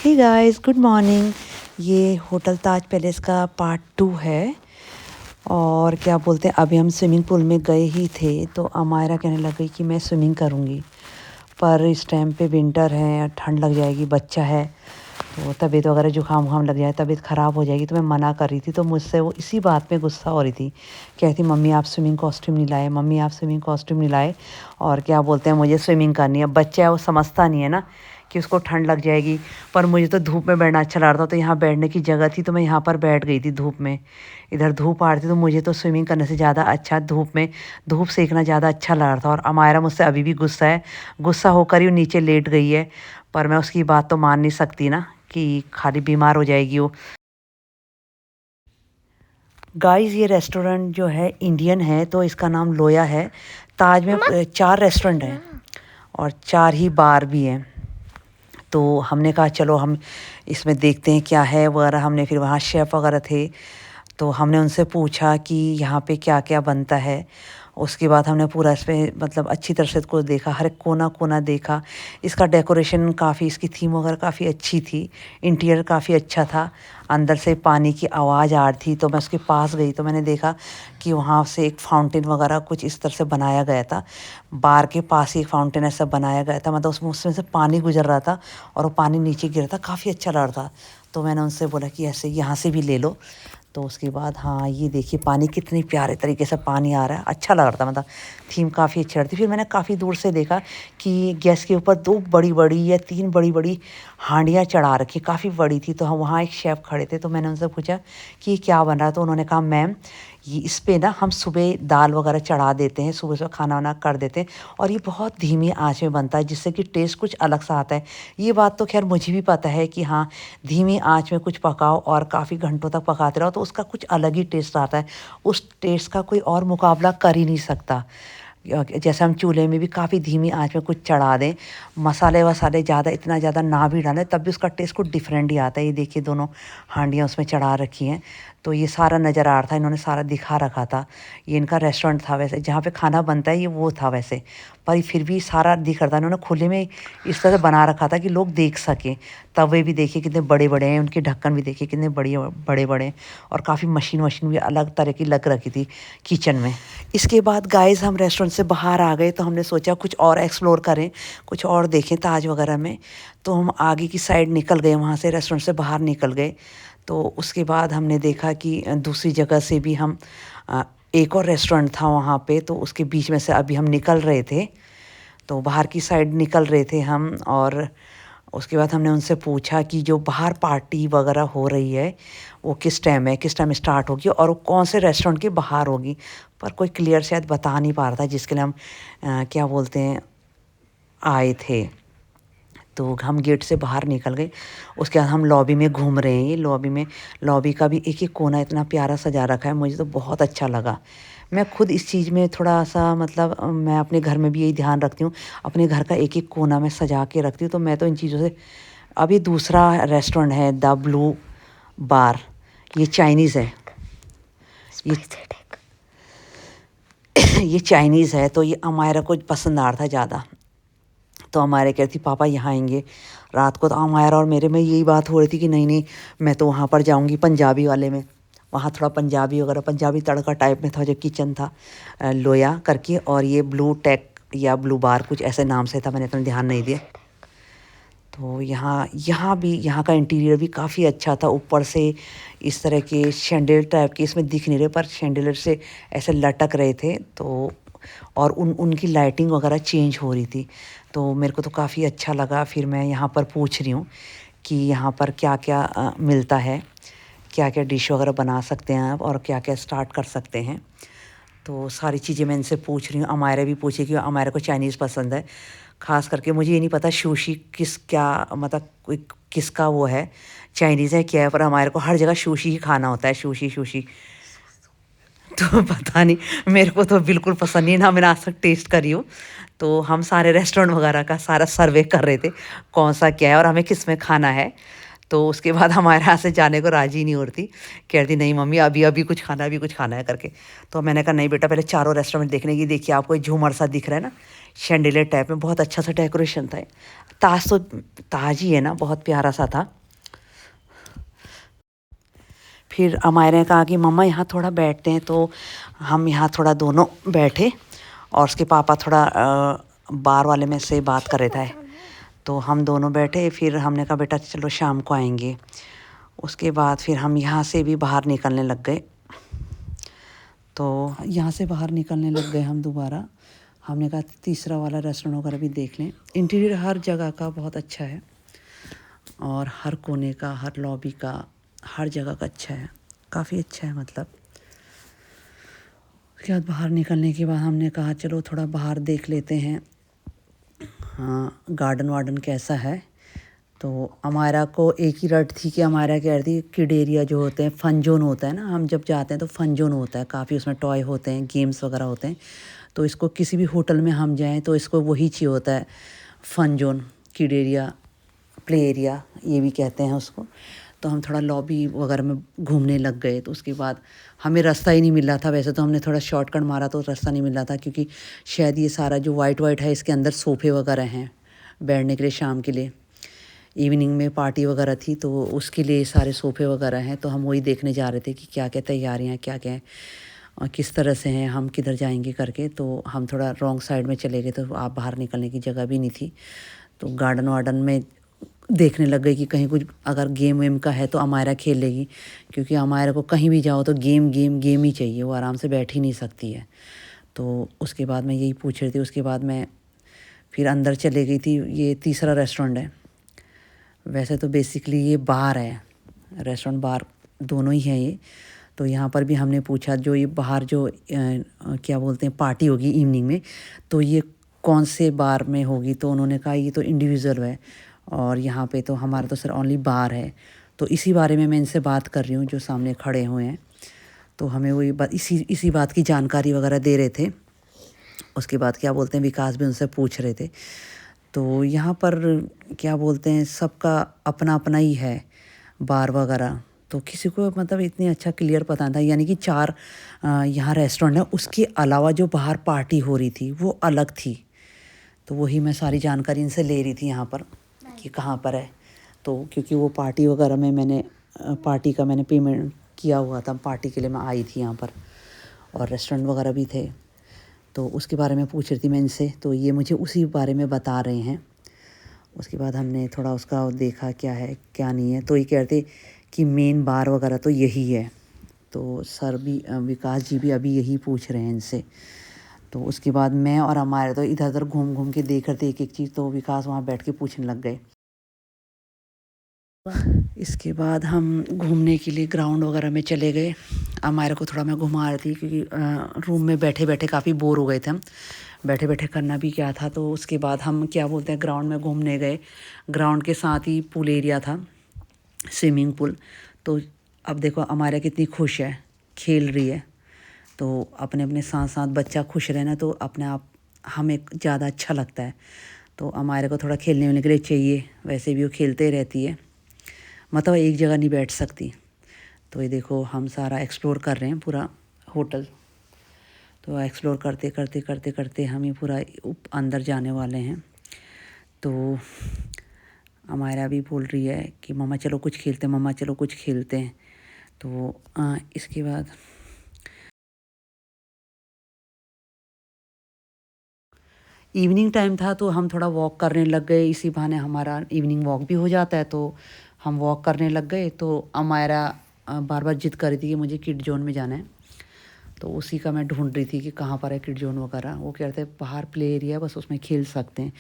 हे guys, good morning. ये hotel Taj Palace का part 2 है। और क्या बोलते हैं, अभी हम स्विमिंग पूल में गए ही थे तो अमायरा कहने लग गई कि मैं स्विमिंग करूँगी, पर इस टाइम पे विंटर है, ठंड लग जाएगी, बच्चा है तो तबीयत वगैरह जुकाम वुकाम लग जाए, तबीयत ख़राब हो जाएगी। तो मैं मना कर रही थी, तो मुझसे वो इसी बात में गुस्सा हो रही थी। कहती मम्मी आप स्विमिंग कॉस्ट्यूम नहीं लाए, मम्मी आप स्विमिंग कॉस्ट्यूम नहीं लाए। और क्या बोलते हैं, मुझे स्विमिंग करनी है। बच्चा है, वो समझता नहीं है ना कि उसको ठंड लग जाएगी। पर मुझे तो धूप में बैठना अच्छा लग रहा था, तो यहाँ बैठने की जगह थी तो मैं यहाँ पर बैठ गई थी धूप में। इधर धूप आ रही थी तो मुझे तो स्विमिंग करने से ज़्यादा अच्छा धूप में धूप सेकना ज़्यादा अच्छा लग रहा था। और अमायरा मुझसे अभी भी गुस्सा है, गुस्सा होकर ही वो नीचे लेट गई है। पर मैं उसकी बात तो मान नहीं सकती ना कि खाली बीमार हो जाएगी वो। गाइस, ये रेस्टोरेंट जो है इंडियन है, तो इसका नाम लोया है। ताज में 4 रेस्टोरेंट हैं और 4 ही बार भी हैं। तो हमने कहा चलो हम इसमें देखते हैं क्या है वगैरह। हमने फिर वहाँ शेफ़ वगैरह थे तो हमने उनसे पूछा कि यहाँ पे क्या क्या बनता है। उसके बाद हमने पूरा इस पे मतलब अच्छी तरह से इसको देखा, हर एक कोना कोना देखा। इसका डेकोरेशन काफ़ी, इसकी थीम वगैरह काफ़ी अच्छी थी, इंटीरियर काफ़ी अच्छा था। अंदर से पानी की आवाज़ आ रही थी तो मैं उसके पास गई तो मैंने देखा कि वहाँ से एक फाउंटेन वगैरह कुछ इस तरह से बनाया गया था। बार के पास ही एक फाउंटेन ऐसा बनाया गया था, मतलब उसमें से पानी गुजर रहा था और वो पानी नीचे गिर रहा था, काफ़ी अच्छा लग रहा था। तो मैंने उनसे बोला कि ऐसे यहाँ से भी ले लो। तो उसके बाद हाँ, ये देखिए पानी कितनी प्यारे तरीके से पानी आ रहा है, अच्छा लग रहा था, मतलब थीम काफ़ी अच्छी रहती। फिर मैंने काफ़ी दूर से देखा कि गैस के ऊपर 2 बड़ी-बड़ी या 3 बड़ी-बड़ी हांडियाँ चढ़ा रखी, काफ़ी बड़ी थी। तो हम वहाँ एक शेफ़ खड़े थे तो मैंने उनसे पूछा कि ये क्या बन रहा है। तो उन्होंने कहा मैम ये इस पे ना हम सुबह दाल वगैरह चढ़ा देते हैं, सुबह-सुबह खाना वाना कर देते हैं और ये बहुत धीमी आँच में बनता है जिससे कि टेस्ट कुछ अलग सा आता है। ये बात तो ख़ैर मुझे भी पता है कि हाँ, धीमी आँच में कुछ पकाओ और काफ़ी घंटों तक पकाते रहो तो उसका कुछ अलग ही टेस्ट आता है। उस टेस्ट का कोई और मुकाबला कर ही नहीं सकता। जैसे हम चूल्हे में भी काफ़ी धीमी आँच में कुछ चढ़ा दें, मसाले-वसाले ज़्यादा इतना ज़्यादा ना भी डालें तब भी उसका टेस्ट कुछ डिफरेंट ही आता है। ये देखिए दोनों हांडियाँ उसमें चढ़ा रखी हैं। तो ये सारा नज़र आ रहा था, इन्होंने सारा दिखा रखा था। ये इनका रेस्टोरेंट था वैसे, जहाँ पे खाना बनता है ये वो था वैसे। पर ये फिर भी सारा दिख रहा था, इन्होंने खुले में इस तरह से बना रखा था कि लोग देख सकें। तवे भी देखिए कितने बड़े-बड़े हैं, उनके ढक्कन भी देखिए कितने बढ़िया बड़े-बड़े हैं और काफ़ी मशीन वशीन भी अलग तरह की लग रखी थी किचन में। इसके बाद गाइस हम रेस्टोरेंट से बाहर आ गए तो हमने सोचा कुछ और एक्सप्लोर करें, कुछ और देखें ताज वगैरह में। तो हम आगे की साइड निकल गए, वहाँ से रेस्टोरेंट से बाहर निकल गए। तो उसके बाद हमने देखा कि दूसरी जगह से भी हम अ, एक और रेस्टोरेंट था वहाँ पे, तो उसके बीच में से अभी हम निकल रहे थे। तो बाहर की साइड निकल रहे थे हम। और उसके बाद हमने उनसे पूछा कि जो बाहर पार्टी वगैरह हो रही है वो किस टाइम है, किस टाइम स्टार्ट होगी और वो कौन से रेस्टोरेंट के बाहर होगी। पर कोई क्लियर शायद बता नहीं पा रहा था जिसके लिए हम क्या बोलते हैं आए थे। तो हम गेट से बाहर निकल गए। उसके बाद हम लॉबी में घूम रहे हैं। ये लॉबी का भी एक एक कोना इतना प्यारा सजा रखा है, मुझे तो बहुत अच्छा लगा। मैं खुद इस चीज़ में थोड़ा सा मतलब मैं अपने घर में भी यही ध्यान रखती हूँ, अपने घर का एक एक कोना में सजा के रखती हूँ। तो मैं तो इन चीज़ों से। अभी दूसरा रेस्टोरेंट है द ब्लू बार, ये चाइनीज़ है। ये ये चाइनीज़ है तो ये अमायरा को पसंद आ रहा था ज़्यादा। तो अमायरा कहती पापा यहाँ आएंगे रात को। तो अमायरा और मेरे में यही बात हो रही थी कि नहीं नहीं, मैं तो वहाँ पर जाऊँगी पंजाबी वाले में। वहाँ थोड़ा पंजाबी वगैरह, पंजाबी तड़का टाइप में था जो किचन था, लोया करके। और ये ब्लू टेक या ब्लू बार कुछ ऐसे नाम से था, मैंने इतना ध्यान नहीं दिया। तो यहाँ यहाँ भी यहाँ का इंटीरियर भी काफ़ी अच्छा था। ऊपर से इस तरह के शैंडल टाइप के इसमें दिख नहीं रहे, पर शैंडलर से ऐसे लटक रहे थे। तो और उनकी लाइटिंग वगैरह चेंज हो रही थी। तो मेरे को तो काफ़ी अच्छा लगा। फिर मैं यहाँ पर पूछ रही हूँ कि यहाँ पर क्या क्या मिलता है, क्या क्या डिश वगैरह बना सकते हैं आप और क्या क्या स्टार्ट कर सकते हैं। तो सारी चीज़ें मैं इनसे पूछ रही हूँ। अमायरा भी पूछी कि अमायरा को चाइनीज़ पसंद है। ख़ास करके मुझे ये नहीं पता सुशी किस क्या मतलब कोई किसका वो है, चाइनीज़ है क्या है, पर अमायरा को हर जगह सुशी ही खाना होता है, सुशी सुशी। तो पता नहीं, मेरे को तो बिल्कुल पसंद नहीं, ना मैंने आज तक टेस्ट करी हूँ। तो हम सारे रेस्टोरेंट वगैरह का सारा सर्वे कर रहे थे कौन सा क्या है और हमें किस में खाना है। तो उसके बाद हमारे यहाँ से जाने को राजी नहीं हो रही थी, कह रही नहीं मम्मी अभी अभी कुछ खाना है, अभी कुछ खाना है करके। तो मैंने कहा नहीं बेटा पहले चारों रेस्टोरेंट देखने की। देखिए आपको झूमर सा दिख रहा है ना, शैंडिलियर टाइप में, बहुत अच्छा सा डेकोरेशन था। ताज तो ताज ही है ना, बहुत प्यारा सा था। फिर अमायरा ने कहा कि मम्मा यहाँ थोड़ा बैठते हैं, तो हम यहाँ थोड़ा दोनों बैठे और उसके पापा थोड़ा बार वाले में से बात कर रहे थे, तो हम दोनों बैठे। फिर हमने कहा बेटा चलो शाम को आएंगे। उसके बाद फिर हम यहाँ से भी बाहर निकलने लग गए। तो यहाँ से बाहर निकलने लग गए हम दोबारा। हमने कहा तीसरा वाला रेस्टोरेंट वगैरह भी देख लें। इंटीरियर हर जगह का बहुत अच्छा है और हर कोने का, हर लॉबी का, हर जगह का अच्छा है, काफ़ी अच्छा है मतलब। उसके बाद बाहर निकलने के बाद हमने कहा चलो थोड़ा बाहर देख लेते हैं, हाँ गार्डन वार्डन कैसा है। तो हमारा को एक ही रट थी कि हमारा कह रही थी किड एरिया जो होते हैं, फन जोन होता है ना, हम जब जाते हैं तो फन जोन होता है, काफ़ी उसमें टॉय होते हैं, गेम्स वगैरह होते हैं। तो इसको किसी भी होटल में हम जाएं तो इसको वही चाहिए होता है, fun zone, kid area, play area ये भी कहते हैं उसको। तो हम थोड़ा लॉबी वगैरह में घूमने लग गए। तो उसके बाद हमें रास्ता ही नहीं मिल रहा था। वैसे तो हमने थोड़ा शॉर्टकट मारा तो रास्ता नहीं मिल रहा था, क्योंकि शायद ये सारा जो वाइट वाइट है इसके अंदर सोफ़े वगैरह हैं बैठने के लिए, शाम के लिए, इवनिंग में पार्टी वगैरह थी तो उसके लिए सारे सोफ़े वगैरह हैं। तो हम वही देखने जा रहे थे कि क्या क्या तैयारियाँ, क्या क्या है और किस तरह से हैं, हम किधर जाएंगे करके। तो हम थोड़ा रॉन्ग साइड में चले गए, तो आप बाहर निकलने की जगह भी नहीं थी। तो गार्डन वार्डन में देखने लग गई कि कहीं कुछ अगर गेम वेम का है तो अमायरा खेल लेगी, क्योंकि अमायरा को कहीं भी जाओ तो गेम गेम गेम ही चाहिए, वो आराम से बैठ ही नहीं सकती है। तो उसके बाद मैं यही पूछ रही थी। उसके बाद मैं फिर अंदर चले गई थी। ये तीसरा रेस्टोरेंट है। वैसे तो बेसिकली ये बार है, रेस्टोरेंट बार दोनों ही हैं ये। तो यहाँ पर भी हमने पूछा जो ये बाहर जो क्या बोलते हैं पार्टी होगी इवनिंग में, तो ये कौन से बार में होगी। तो उन्होंने कहा ये तो इंडिविजुअल है और यहाँ पे तो हमारा तो सर ओनली बार है। तो इसी बारे में मैं इनसे बात कर रही हूँ जो सामने खड़े हुए हैं। तो हमें वही बात, इसी बात की जानकारी वगैरह दे रहे थे। उसके बाद क्या बोलते हैं विकास भी उनसे पूछ रहे थे। तो यहाँ पर क्या बोलते हैं सबका अपना अपना ही है बार वगैरह। तो किसी को मतलब इतनी अच्छा क्लियर पता नहीं था। यानी कि 4 यहाँ रेस्टोरेंट है, उसके अलावा जो बाहर पार्टी हो रही थी वो अलग थी। तो वही मैं सारी जानकारी इनसे ले रही थी यहाँ पर कि कहाँ पर है। तो क्योंकि वो पार्टी वगैरह में मैंने पार्टी का मैंने पेमेंट किया हुआ था, पार्टी के लिए मैं आई थी यहाँ पर, और रेस्टोरेंट वगैरह भी थे। तो उसके बारे में पूछ रही थी मैं इनसे, तो ये मुझे उसी बारे में बता रहे हैं। उसके बाद हमने थोड़ा उसका देखा क्या है क्या नहीं है। तो ये कह रहे थे कि मेन बार वगैरह तो यही है। तो सर भी विकास जी भी अभी यही पूछ रहे हैं इनसे। तो उसके बाद मैं और हमारे तो इधर उधर घूम घूम के देख रहे थे एक एक चीज़। तो विकास वहाँ बैठ के पूछने लग गए। इसके बाद हम घूमने के लिए ग्राउंड वगैरह में चले गए। हमारे को थोड़ा मैं घुमा रही थी, क्योंकि रूम में बैठे बैठे काफ़ी बोर हो गए थे हम, बैठे बैठे करना भी क्या था। तो उसके बाद हम क्या बोलते हैं ग्राउंड में घूमने गए। ग्राउंड के साथ ही पूल एरिया था, स्विमिंग पूल। तो अब देखो हमारा कितनी खुश है, खेल रही है। तो अपने अपने साथ साथ बच्चा खुश रहना तो अपने आप हमें ज़्यादा अच्छा लगता है। तो हमारे को थोड़ा खेलने वेलने के लिए चाहिए, वैसे भी वो खेलते रहती है, मतलब एक जगह नहीं बैठ सकती। तो ये देखो हम सारा एक्सप्लोर कर रहे हैं पूरा होटल। तो एक्सप्लोर करते करते करते करते हम ये पूरा अंदर जाने वाले हैं। तो हमारा भी बोल रही है कि मम्मा चलो कुछ खेलते हैं, मम्मा चलो कुछ खेलते हैं। तो इसके बाद इवनिंग टाइम था तो हम थोड़ा वॉक करने लग गए। इसी बहाने हमारा इवनिंग वॉक भी हो जाता है। तो हम वॉक करने लग गए। तो हमारा बार बार जिद कर रही थी कि मुझे किड जोन में जाना है। तो उसी का मैं ढूंढ रही थी कि कहाँ पर है किड जोन वगैरह। वो कह रहे थे बाहर प्ले एरिया बस उसमें खेल सकते हैं,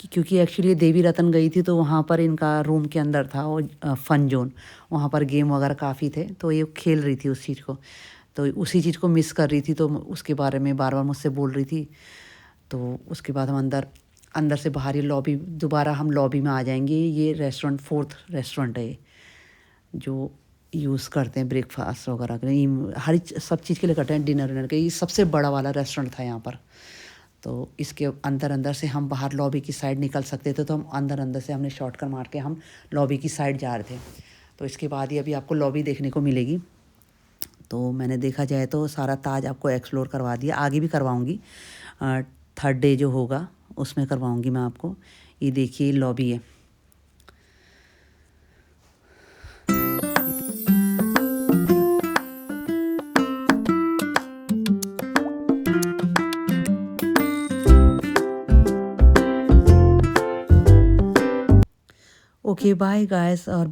क्योंकि एक्चुअली देवी रतन गई थी तो वहाँ पर इनका रूम के अंदर था वो फ़न जोन, वहाँ पर गेम वगैरह काफ़ी थे। तो ये खेल रही थी उस चीज़ को, तो उसी चीज़ को मिस कर रही थी। तो उसके बारे में बार बार मुझसे बोल रही थी। तो उसके बाद हम अंदर से बाहर ये लॉबी, दोबारा हम लॉबी में आ जाएंगे। ये रेस्टोरेंट 4th रेस्टोरेंट है ये, जो यूज़ करते हैं ब्रेकफास्ट वगैरह के लिए, हर सब चीज़ के लिए करते हैं, डिनर विनर के। ये सबसे बड़ा वाला रेस्टोरेंट था यहाँ पर। तो इसके अंदर अंदर से हम बाहर लॉबी की साइड निकल सकते थे, तो हम अंदर अंदर से हमने शॉर्टकट मार के हम लॉबी की साइड जा रहे थे। तो इसके बाद ही अभी आपको लॉबी देखने को मिलेगी। तो मैंने देखा जाए तो सारा ताज आपको एक्सप्लोर करवा दिया, आगे भी करवाऊँगी, 3rd डे जो होगा उसमें करवाऊँगी मैं आपको। ये देखिए लॉबी है। Okay bye guys. और